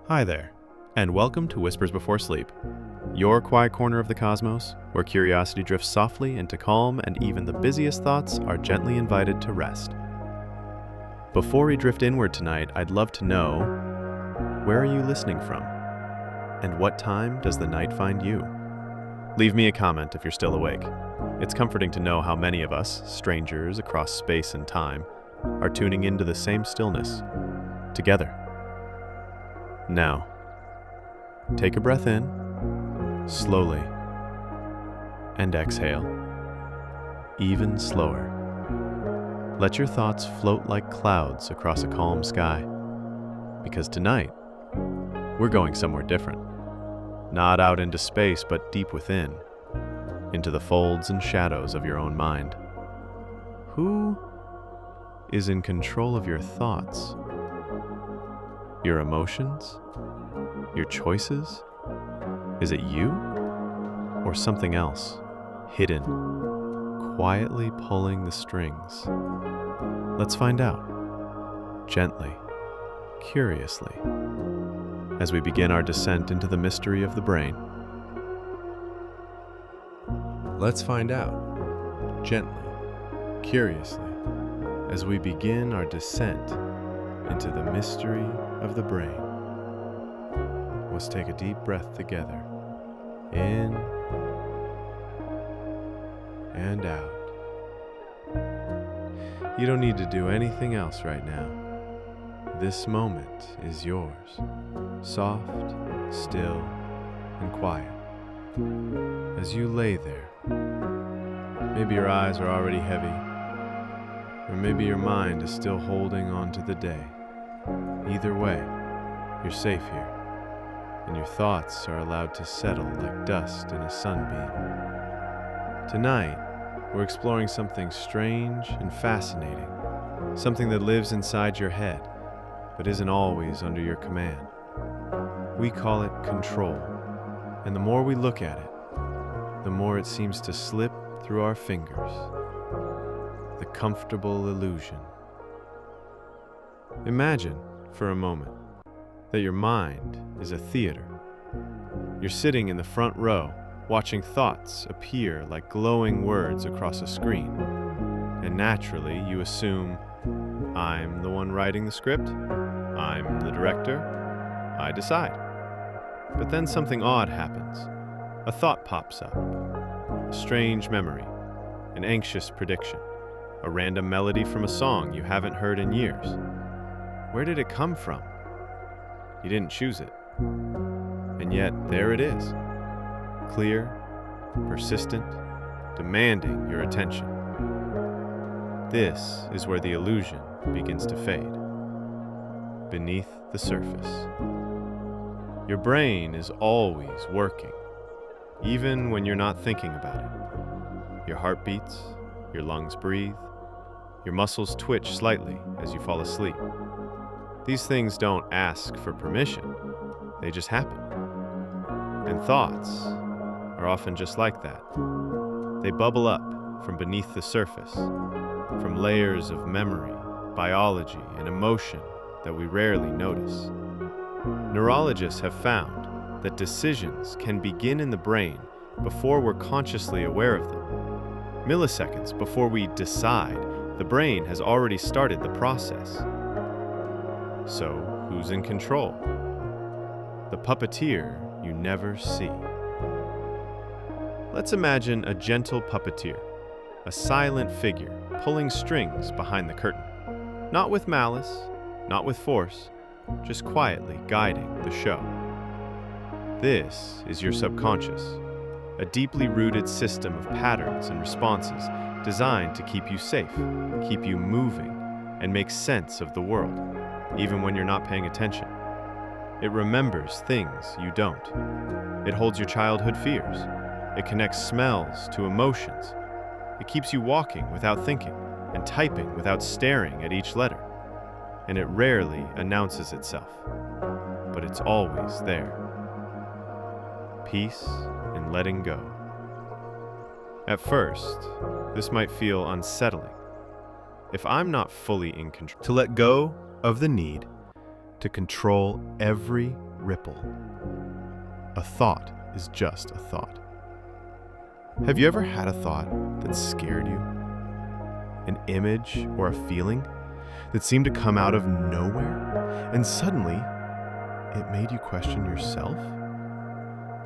Hi there, and welcome to Whispers Before Sleep, your quiet corner of the cosmos where curiosity drifts softly into calm and even the busiest thoughts are gently invited to rest. Before we drift inward tonight, I'd love to know, where are you listening from? And what time does the night find you? Leave me a comment if you're still awake. It's comforting to know how many of us, strangers across space and time, are tuning into the same stillness, together. Now, take a breath in, slowly, and exhale, even slower. Let your thoughts float like clouds across a calm sky, because tonight, we're going somewhere different. Not out into space, but deep within, into the folds and shadows of your own mind. Who is in control of your thoughts? Your emotions? Your choices? Is it you? Or something else, hidden, quietly pulling the strings? Let's find out, gently, curiously, as we begin our descent into the mystery of the brain. Let's find out, gently, curiously, as we begin our descent into the mystery of the brain. Let's take a deep breath together. In and out. You don't need to do anything else right now. This moment is yours. Soft, still, and quiet. As you lay there, maybe your eyes are already heavy, or maybe your mind is still holding on to the day. Either way, you're safe here, and your thoughts are allowed to settle like dust in a sunbeam. Tonight, we're exploring something strange and fascinating, something that lives inside your head, but isn't always under your command. We call it control, and the more we look at it, the more it seems to slip through our fingers. The comfortable illusion. Imagine, for a moment, that your mind is a theater. You're sitting in the front row, watching thoughts appear like glowing words across a screen. And naturally, you assume, I'm the one writing the script, I'm the director, I decide. But then something odd happens. A thought pops up, a strange memory, an anxious prediction, a random melody from a song you haven't heard in years. Where did it come from? You didn't choose it. And yet, there it is. Clear, persistent, demanding your attention. This is where the illusion begins to fade. Beneath the surface. Your brain is always working, even when you're not thinking about it. Your heart beats, your lungs breathe, your muscles twitch slightly as you fall asleep. These things don't ask for permission, they just happen. And thoughts are often just like that. They bubble up from beneath the surface, from layers of memory, biology, and emotion that we rarely notice. Neurologists have found that decisions can begin in the brain before we're consciously aware of them. Milliseconds before we decide, the brain has already started the process. So, who's in control? The puppeteer you never see. Let's imagine a gentle puppeteer, a silent figure pulling strings behind the curtain. Not with malice, not with force, just quietly guiding the show. This is your subconscious, a deeply rooted system of patterns and responses designed to keep you safe, keep you moving, and make sense of the world, even when you're not paying attention. It remembers things you don't. It holds your childhood fears. It connects smells to emotions. It keeps you walking without thinking and typing without staring at each letter. And it rarely announces itself, but it's always there. Peace in letting go. At first, this might feel unsettling. If I'm not fully in control, to let go of the need to control every ripple. A thought is just a thought. Have you ever had a thought that scared you? An image or a feeling that seemed to come out of nowhere, and suddenly it made you question yourself?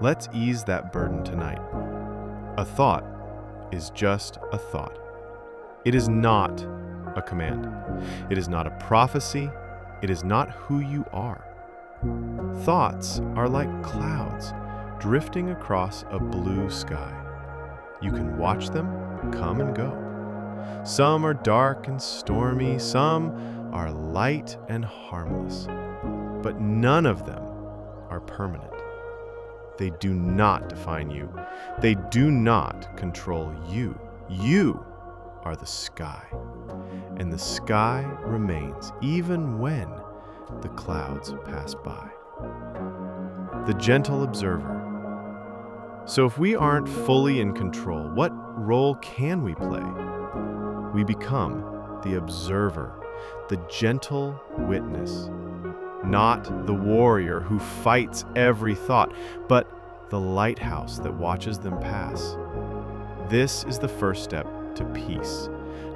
Let's ease that burden tonight. A thought is just a thought. It is not a command. It is not a prophecy. It is not who you are. Thoughts are like clouds drifting across a blue sky. You can watch them come and go. Some are dark and stormy, some are light and harmless, but none of them are permanent. They do not define you. They do not control you. You are the sky, and the sky remains even when the clouds pass by. The gentle observer. So if we aren't fully in control, what role can we play? We become the observer, the gentle witness, not the warrior who fights every thought, but the lighthouse that watches them pass. This is the first step to peace,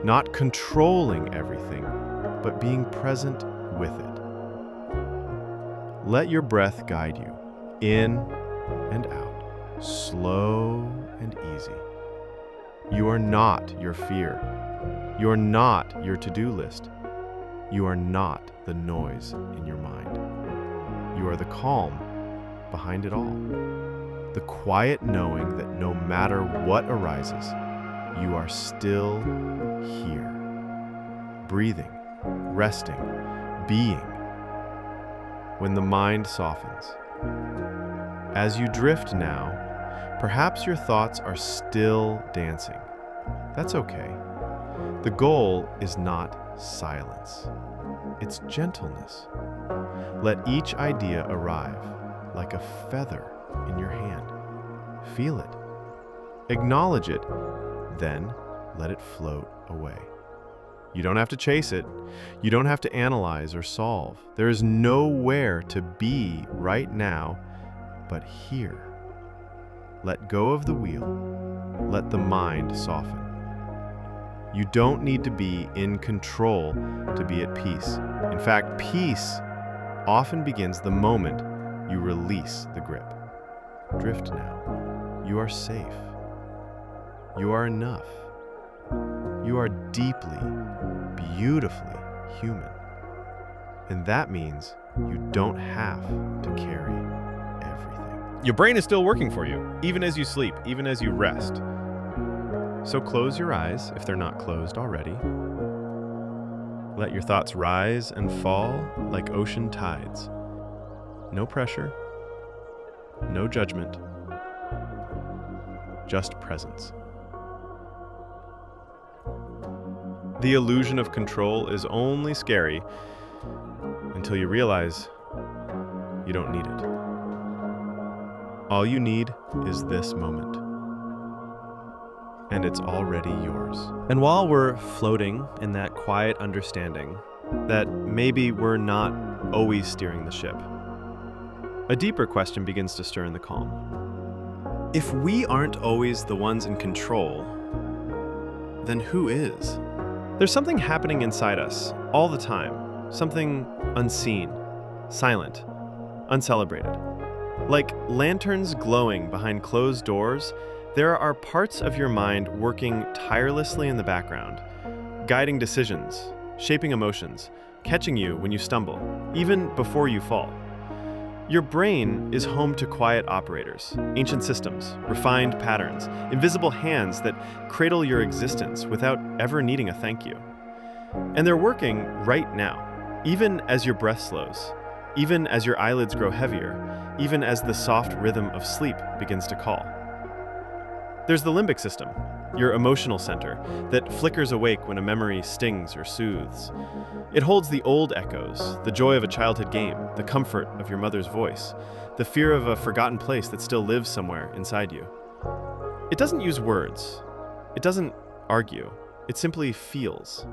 not controlling everything, but being present with it. Let your breath guide you, in and out, slow and easy. You are not your fear. You are not your to-do list. You are not the noise in your mind. You are the calm behind it all. The quiet knowing that no matter what arises, you are still here, breathing, resting, being. When the mind softens. As you drift now, perhaps your thoughts are still dancing. That's okay. The goal is not silence. It's gentleness. Let each idea arrive like a feather in your hand. Feel it. Acknowledge it. Then let it float away. You don't have to chase it. You don't have to analyze or solve. There is nowhere to be right now but here. Let go of the wheel. Let the mind soften. You don't need to be in control to be at peace. In fact, peace often begins the moment you release the grip. Drift now. You are safe. You are enough. You are deeply, beautifully human. And that means you don't have to carry everything. Your brain is still working for you, even as you sleep, even as you rest. So close your eyes if they're not closed already. Let your thoughts rise and fall like ocean tides. No pressure, no judgment, just presence. The illusion of control is only scary until you realize you don't need it. All you need is this moment. And it's already yours. And while we're floating in that quiet understanding that maybe we're not always steering the ship, a deeper question begins to stir in the calm. If we aren't always the ones in control, then who is? There's something happening inside us all the time, something unseen, silent, uncelebrated. Like lanterns glowing behind closed doors, there are parts of your mind working tirelessly in the background, guiding decisions, shaping emotions, catching you when you stumble, even before you fall. Your brain is home to quiet operators, ancient systems, refined patterns, invisible hands that cradle your existence without ever needing a thank you. And they're working right now, even as your breath slows, even as your eyelids grow heavier, even as the soft rhythm of sleep begins to call. There's the limbic system, your emotional center, that flickers awake when a memory stings or soothes. It holds the old echoes, the joy of a childhood game, the comfort of your mother's voice, the fear of a forgotten place that still lives somewhere inside you. It doesn't use words. It doesn't argue. It simply feels.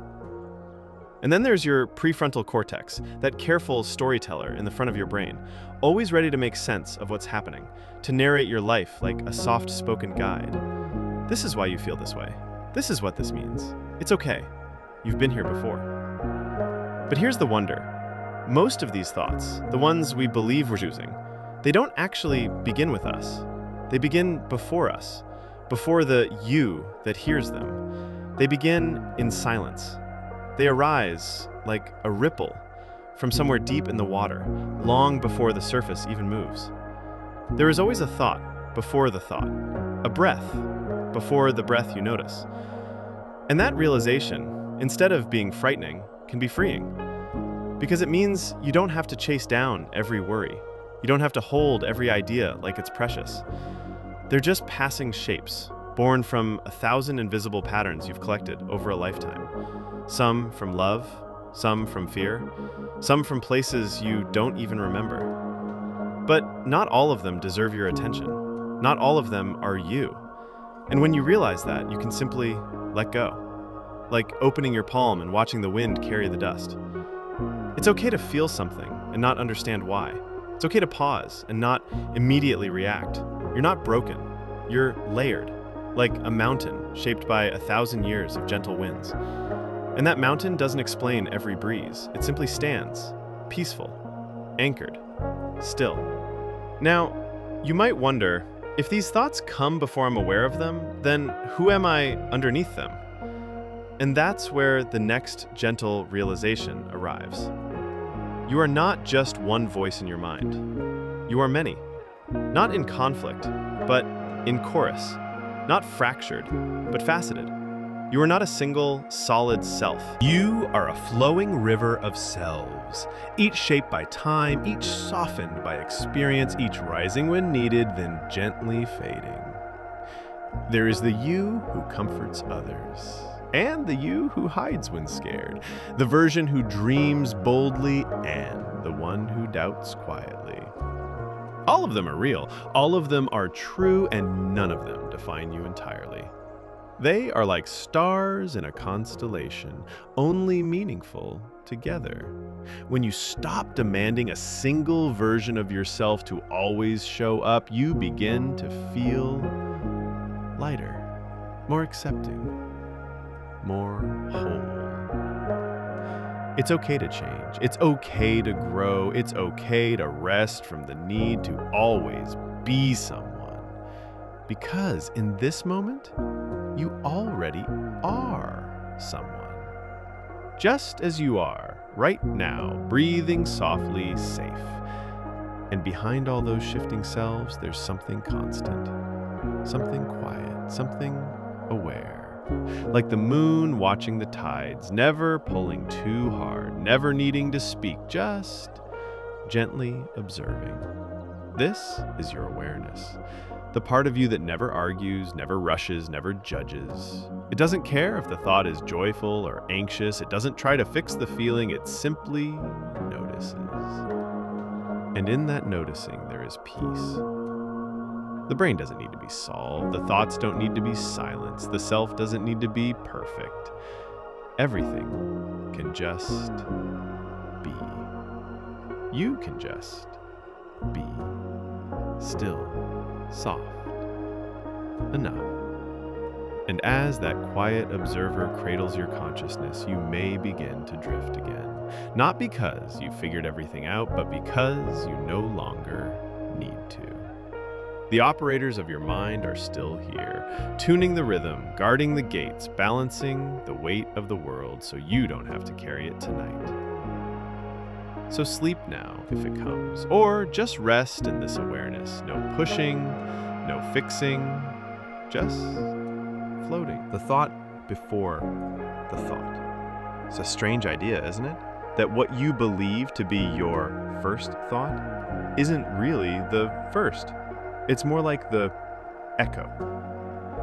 And then there's your prefrontal cortex, that careful storyteller in the front of your brain, always ready to make sense of what's happening, to narrate your life like a soft-spoken guide. This is why you feel this way. This is what this means. It's okay. You've been here before. But here's the wonder. Most of these thoughts, the ones we believe we're choosing, they don't actually begin with us. They begin before us, before the you that hears them. They begin in silence. They arise like a ripple from somewhere deep in the water, long before the surface even moves. There is always a thought before the thought, a breath before the breath you notice. And that realization, instead of being frightening, can be freeing. Because it means you don't have to chase down every worry. You don't have to hold every idea like it's precious. They're just passing shapes, born from 1,000 invisible patterns you've collected over a lifetime. Some from love, some from fear, some from places you don't even remember. But not all of them deserve your attention. Not all of them are you. And when you realize that, you can simply let go. Like opening your palm and watching the wind carry the dust. It's okay to feel something and not understand why. It's okay to pause and not immediately react. You're not broken. You're layered, like a mountain shaped by 1,000 years of gentle winds. And that mountain doesn't explain every breeze. It simply stands, peaceful, anchored, still. Now, you might wonder, if these thoughts come before I'm aware of them, then who am I underneath them? And that's where the next gentle realization arrives. You are not just one voice in your mind. You are many. Not in conflict, but in chorus. Not fractured, but faceted. You are not a single, solid self. You are a flowing river of selves, each shaped by time, each softened by experience, each rising when needed, then gently fading. There is the you who comforts others, and the you who hides when scared, the version who dreams boldly, and the one who doubts quietly. All of them are real, all of them are true, and none of them define you entirely. They are like stars in a constellation, only meaningful together. When you stop demanding a single version of yourself to always show up, you begin to feel lighter, more accepting, more whole. It's okay to change. It's okay to grow. It's okay to rest from the need to always be someone. Because in this moment, you already are someone. Just as you are, right now, breathing softly, safe. And behind all those shifting selves, there's something constant, something quiet, something aware. Like the moon watching the tides, never pulling too hard, never needing to speak, just gently observing. This is your awareness. The part of you that never argues, never rushes, never judges. It doesn't care if the thought is joyful or anxious. It doesn't try to fix the feeling. It simply notices. And in that noticing, there is peace. The brain doesn't need to be solved. The thoughts don't need to be silenced. The self doesn't need to be perfect. Everything can just be. You can just be still. Soft enough. And as that quiet observer cradles your consciousness, you may begin to drift again. Not because you figured everything out, but because you no longer need to. The operators of your mind are still here, tuning the rhythm, guarding the gates, balancing the weight of the world so you don't have to carry it tonight. So sleep now if it comes, or just rest in this awareness. No pushing, no fixing, just floating. The thought before the thought. It's a strange idea, isn't it? That what you believe to be your first thought isn't really the first. It's more like the echo.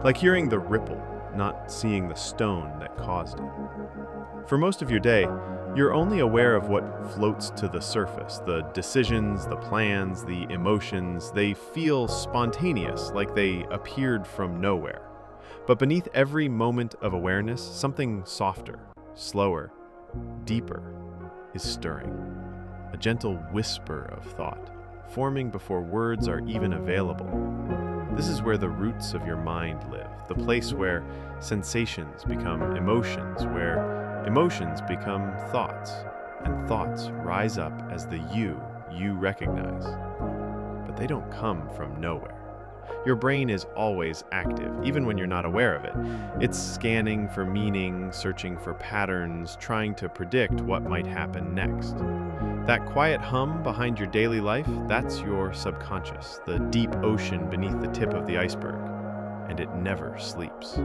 Like hearing the ripple, not seeing the stone that caused it. For most of your day, you're only aware of what floats to the surface, the decisions, the plans, the emotions. They feel spontaneous, like they appeared from nowhere. But beneath every moment of awareness, something softer, slower, Deeper is stirring, a gentle whisper of thought, forming before words are even available. This is where the roots of your mind live, the place where sensations become emotions, where emotions become thoughts, and thoughts rise up as the you recognize. But they don't come from nowhere. Your brain is always active, even when you're not aware of it. It's scanning for meaning, searching for patterns, trying to predict what might happen next. That quiet hum behind your daily life, that's your subconscious, the deep ocean beneath the tip of the iceberg. And it never sleeps.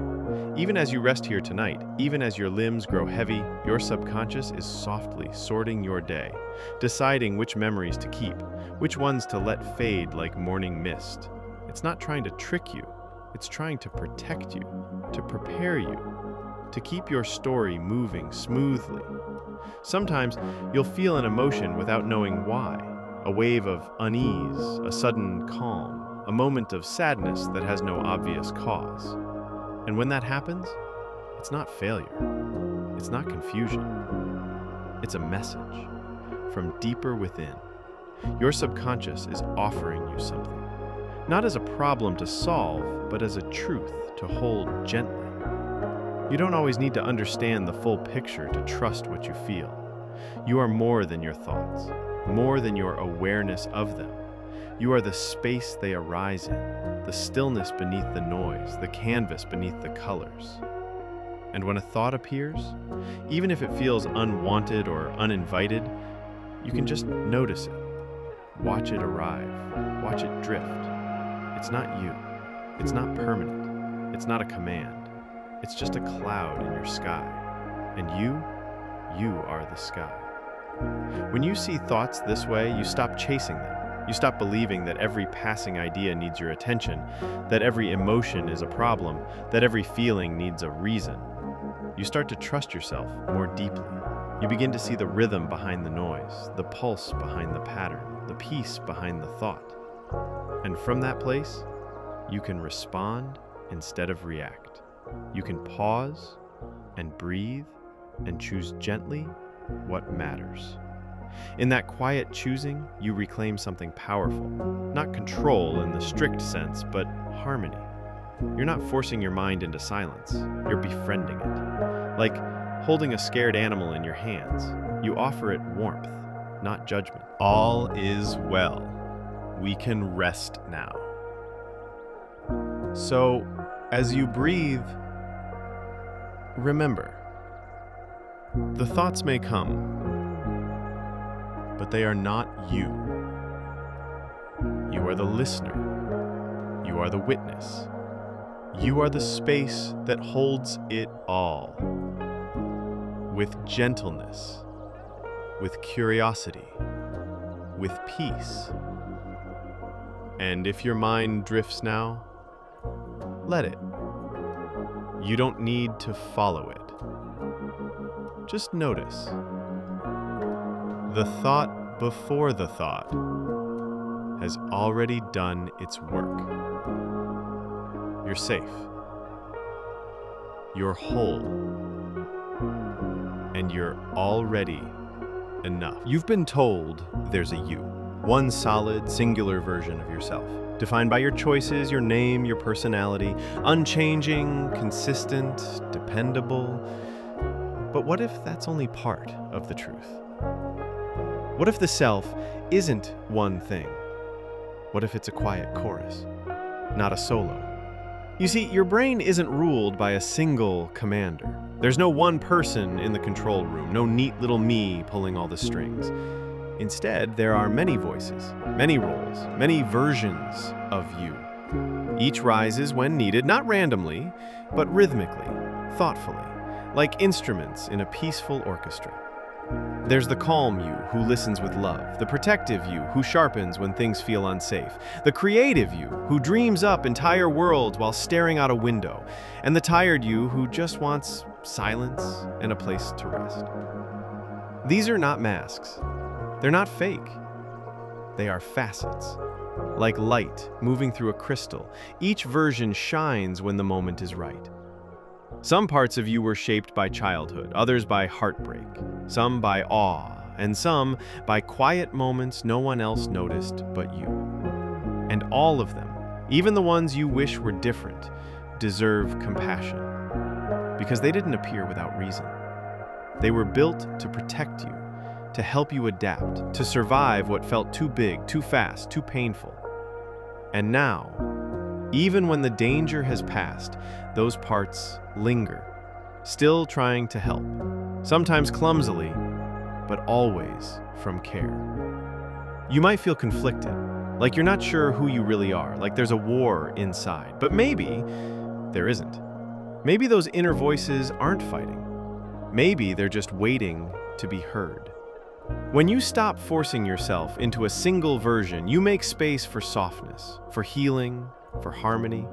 Even as you rest here tonight, even as your limbs grow heavy, your subconscious is softly sorting your day, deciding which memories to keep, which ones to let fade like morning mist. It's not trying to trick you, it's trying to protect you, to prepare you, to keep your story moving smoothly. Sometimes you'll feel an emotion without knowing why, a wave of unease, a sudden calm, a moment of sadness that has no obvious cause. And when that happens, it's not failure, it's not confusion, it's a message from deeper within. Your subconscious is offering you something. Not as a problem to solve, but as a truth to hold gently. You don't always need to understand the full picture to trust what you feel. You are more than your thoughts, more than your awareness of them. You are the space they arise in, the stillness beneath the noise, the canvas beneath the colors. And when a thought appears, even if it feels unwanted or uninvited, you can just notice it. Watch it arrive, watch it drift. It's not you. It's not permanent. It's not a command. It's just a cloud in your sky. And you are the sky. When you see thoughts this way, you stop chasing them. You stop believing that every passing idea needs your attention, that every emotion is a problem, that every feeling needs a reason. You start to trust yourself more deeply. You begin to see the rhythm behind the noise, the pulse behind the pattern, the peace behind the thought. And from that place, you can respond instead of react. You can pause and breathe and choose gently what matters. In that quiet choosing, you reclaim something powerful. Not control in the strict sense, but harmony. You're not forcing your mind into silence. You're befriending it. Like holding a scared animal in your hands. You offer it warmth, not judgment. All is well. We can rest now. So, as you breathe, remember, the thoughts may come, but they are not you. You are the listener. You are the witness. You are the space that holds it all. With gentleness, with curiosity, with peace. And if your mind drifts now, let it. You don't need to follow it. Just notice. The thought before the thought has already done its work. You're safe. You're whole. And you're already enough. You've been told there's a you. One solid, singular version of yourself, defined by your choices, your name, your personality, unchanging, consistent, dependable. But what if that's only part of the truth? What if the self isn't one thing? What if it's a quiet chorus, not a solo? You see, your brain isn't ruled by a single commander. There's no one person in the control room, no neat little me pulling all the strings. Instead, there are many voices, many roles, many versions of you. Each rises when needed, not randomly, but rhythmically, thoughtfully, like instruments in a peaceful orchestra. There's the calm you who listens with love, the protective you who sharpens when things feel unsafe, the creative you who dreams up entire worlds while staring out a window, and the tired you who just wants silence and a place to rest. These are not masks. They're not fake. They are facets. Like light moving through a crystal, each version shines when the moment is right. Some parts of you were shaped by childhood, others by heartbreak, some by awe, and some by quiet moments no one else noticed but you. And all of them, even the ones you wish were different, deserve compassion. Because they didn't appear without reason. They were built to protect you, to help you adapt, to survive what felt too big, too fast, too painful. And now, even when the danger has passed, those parts linger, still trying to help, sometimes clumsily, but always from care. You might feel conflicted, like you're not sure who you really are, like there's a war inside, but maybe there isn't. Maybe those inner voices aren't fighting. Maybe they're just waiting to be heard. When you stop forcing yourself into a single version, you make space for softness, for healing, for harmony.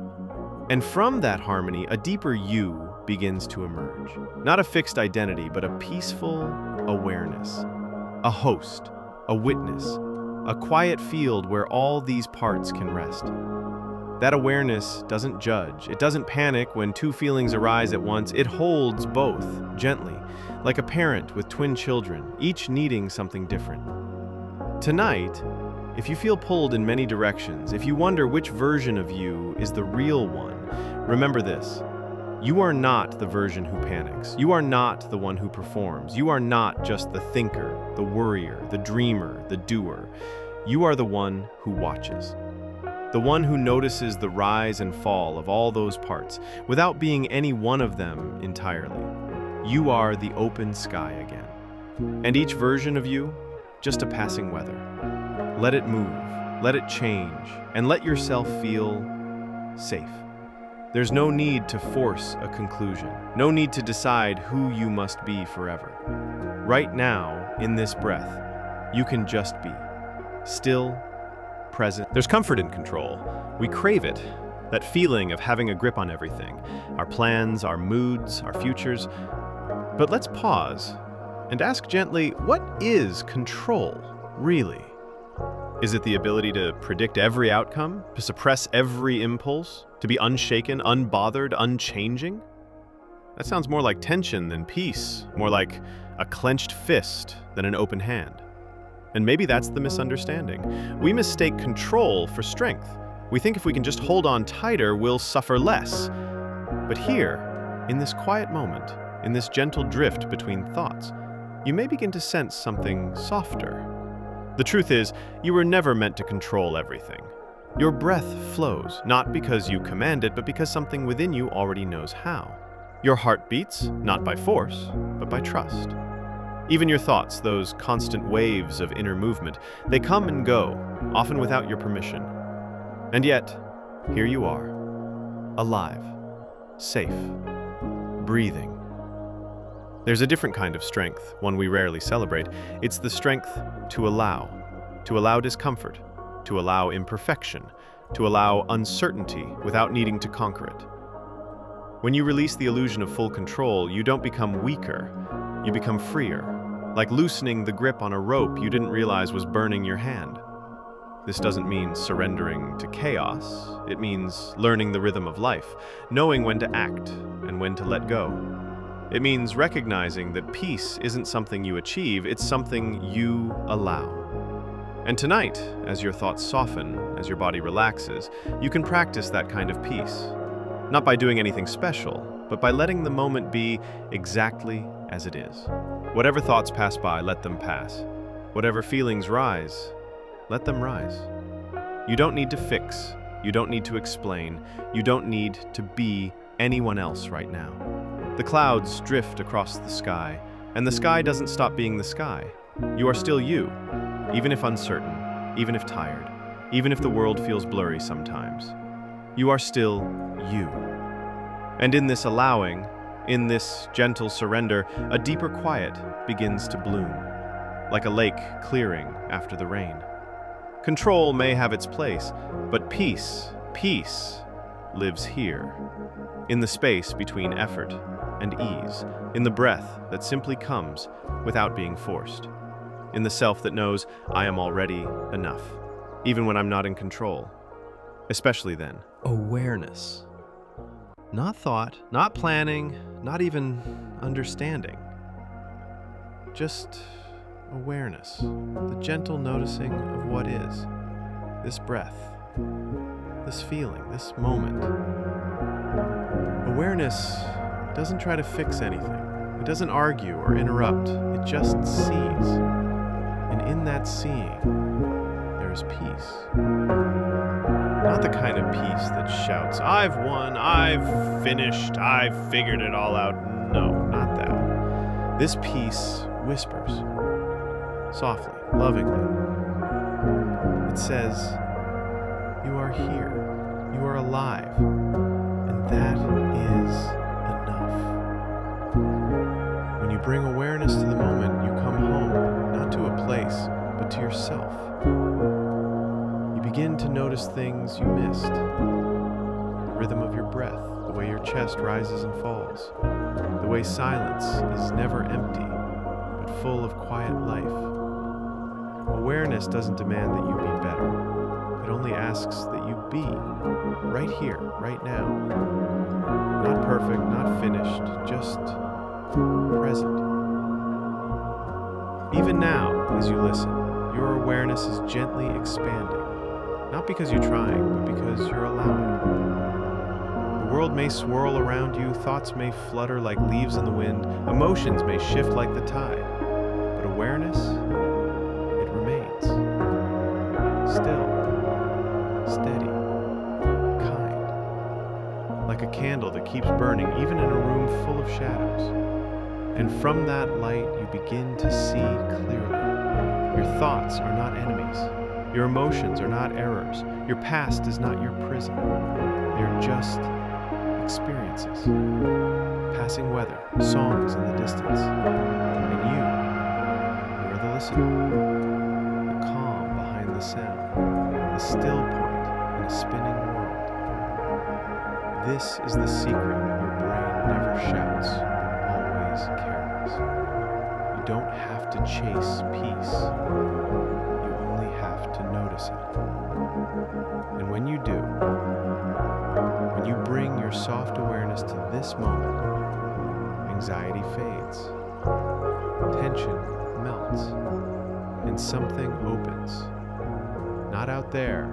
And from that harmony, a deeper you begins to emerge. Not a fixed identity, but a peaceful awareness. A host, a witness, a quiet field where all these parts can rest. That awareness doesn't judge. It doesn't panic when two feelings arise at once. It holds both, gently, like a parent with twin children, each needing something different. Tonight, if you feel pulled in many directions, if you wonder which version of you is the real one, remember this. You are not the version who panics. You are not the one who performs. You are not just the thinker, the worrier, the dreamer, the doer. You are the one who watches. The one who notices the rise and fall of all those parts without being any one of them entirely. You are the open sky again. And each version of you, just a passing weather. Let it move, let it change, and let yourself feel safe. There's no need to force a conclusion, no need to decide who you must be forever. Right now, in this breath, you can just be still, present. There's comfort in control. We crave it. That feeling of having a grip on everything, our plans, our moods, our futures. But let's pause and ask gently, what is control, really? Is it the ability to predict every outcome, to suppress every impulse, to be unshaken, unbothered, unchanging? That sounds more like tension than peace, more like a clenched fist than an open hand. And maybe that's the misunderstanding. We mistake control for strength. We think if we can just hold on tighter, we'll suffer less. But here, in this quiet moment, in this gentle drift between thoughts, you may begin to sense something softer. The truth is, you were never meant to control everything. Your breath flows, not because you command it, but because something within you already knows how. Your heart beats, not by force, but by trust. Even your thoughts, those constant waves of inner movement, they come and go, often without your permission. And yet, here you are, alive, safe, breathing. There's a different kind of strength, one we rarely celebrate. It's the strength to allow discomfort, to allow imperfection, to allow uncertainty without needing to conquer it. When you release the illusion of full control, you don't become weaker, you become freer, like loosening the grip on a rope you didn't realize was burning your hand. This doesn't mean surrendering to chaos. It means learning the rhythm of life, knowing when to act and when to let go. It means recognizing that peace isn't something you achieve, it's something you allow. And tonight, as your thoughts soften, as your body relaxes, you can practice that kind of peace. Not by doing anything special, but by letting the moment be exactly as it is. Whatever thoughts pass by, let them pass. Whatever feelings rise, let them rise. You don't need to fix, you don't need to explain, you don't need to be anyone else right now. The clouds drift across the sky, and the sky doesn't stop being the sky. You are still you, even if uncertain, even if tired, even if the world feels blurry sometimes. You are still you. And in this allowing, in this gentle surrender, a deeper quiet begins to bloom, like a lake clearing after the rain. Control may have its place, but peace lives here, in the space between effort and ease, in the breath that simply comes without being forced, in the self that knows I am already enough, even when I'm not in control, especially then. Awareness. Not thought, not planning, not even understanding. Just awareness, the gentle noticing of what is. This breath, this feeling, this moment. Awareness doesn't try to fix anything. It doesn't argue or interrupt. It just sees. And in that seeing, there is peace. Not the kind of peace that shouts, "I've won, I've finished, I've figured it all out." No, not that. This peace whispers, softly, lovingly. It says, "You are here, you are alive, and that is enough." When you bring awareness to the moment, you come home, not to a place, but to yourself. You begin to notice things you missed. The rhythm of your breath, the way your chest rises and falls, the way silence is never empty, but full of quiet life. Awareness doesn't demand that you be better. It only asks that you be, right here, right now. Not perfect, not finished, just present. Even now, as you listen, your awareness is gently expanding. Not because you're trying, but because you're allowing. The world may swirl around you, thoughts may flutter like leaves in the wind, emotions may shift like the tide, but awareness, it remains. Still, steady, kind. Like a candle that keeps burning even in a room full of shadows. And from that light, you begin to see clearly. Your thoughts are not enemies. Your emotions are not errors. Your past is not your prison. They're just experiences. Passing weather, songs in the distance. And you're the listener. The calm behind the sound. The still point in a spinning world. This is the secret your brain never shouts, but always carries. You don't have to chase peace. To notice it. And when you do, when you bring your soft awareness to this moment, anxiety fades, tension melts, and something opens. Not out there,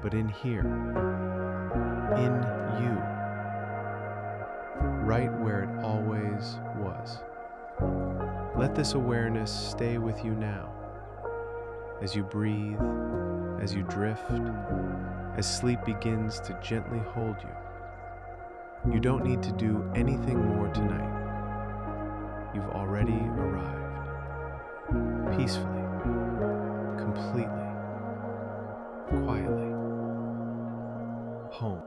but in here, in you, right where it always was. Let this awareness stay with you now. As you breathe, as you drift, as sleep begins to gently hold you. You don't need to do anything more tonight. You've already arrived. Peacefully, completely, quietly, home.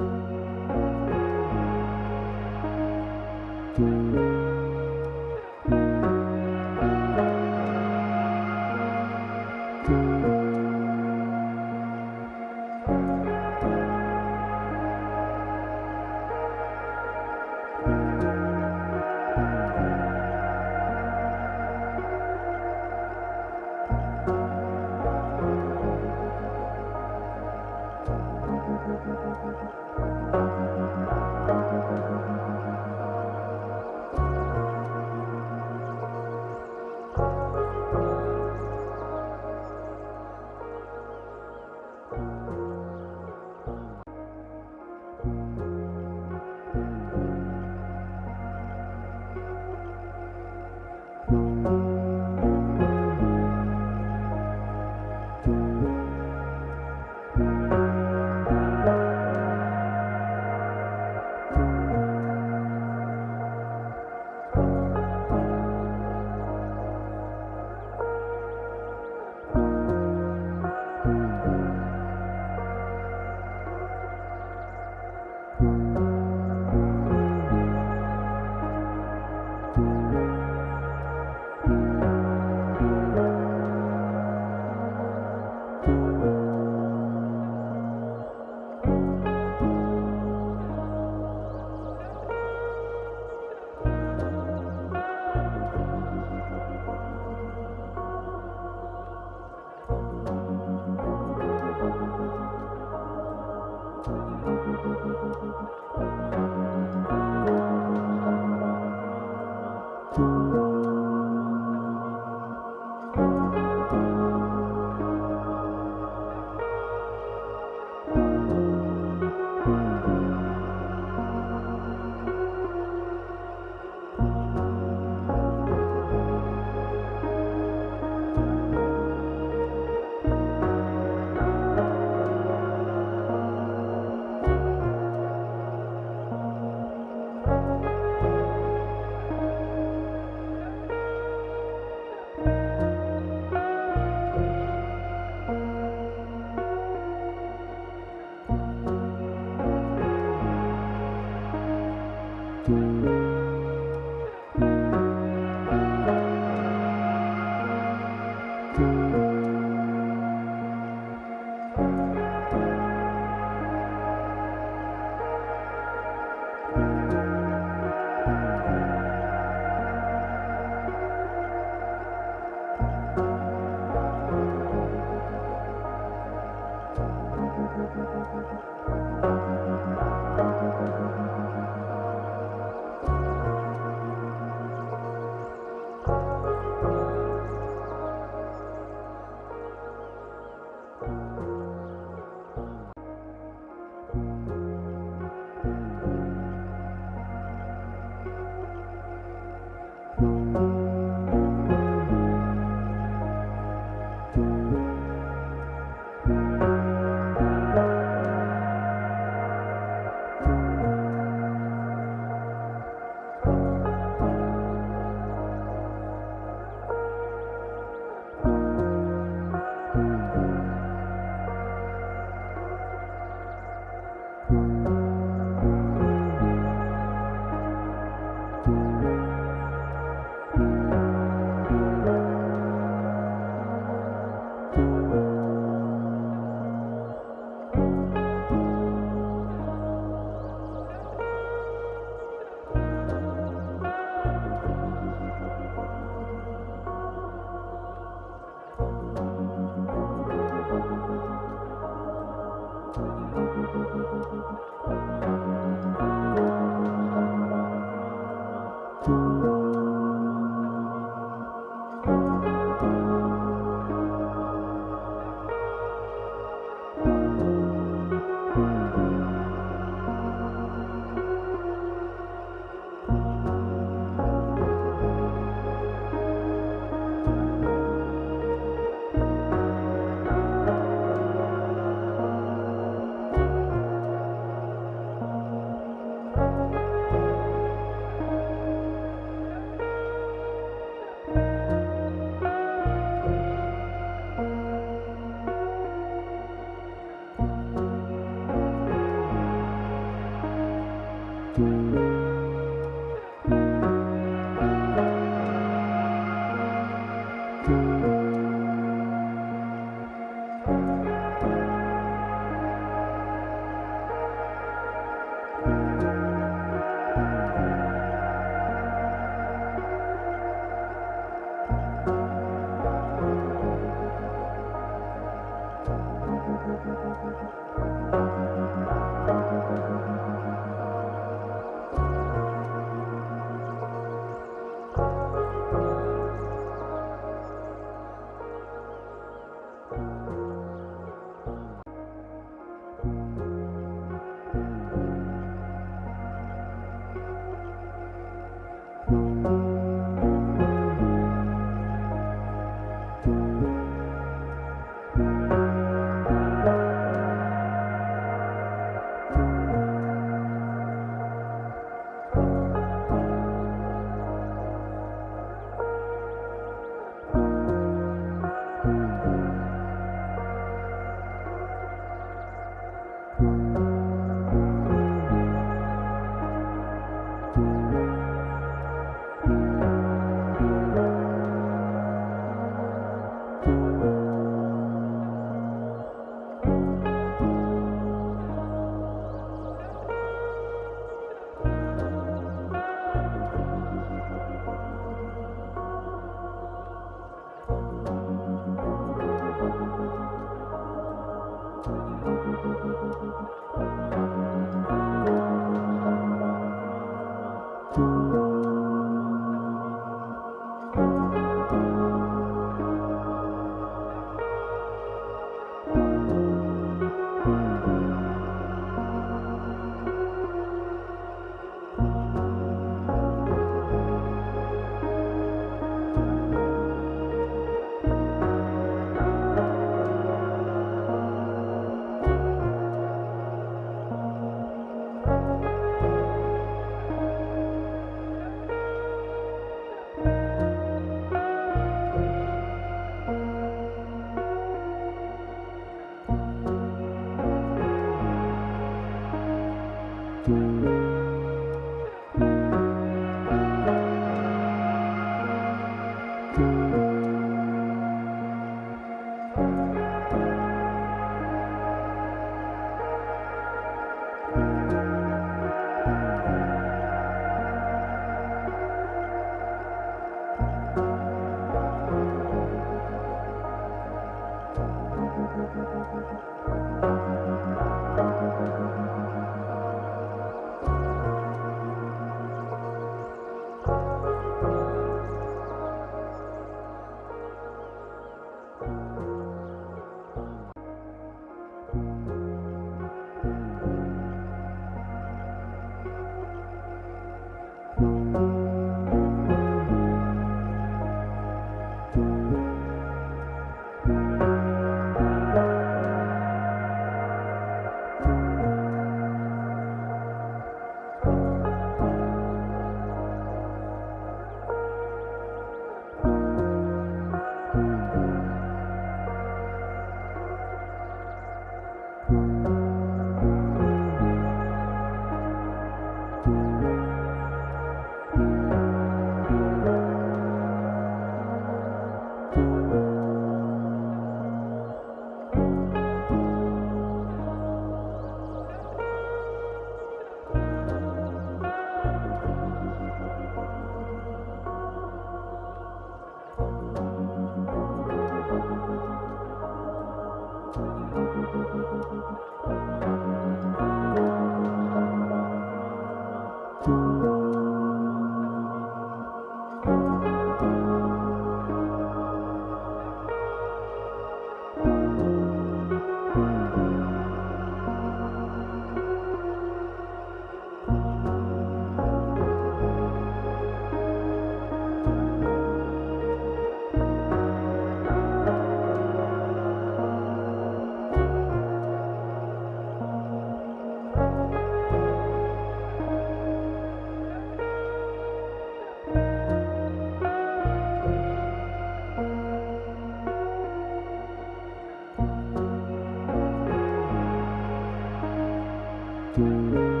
you.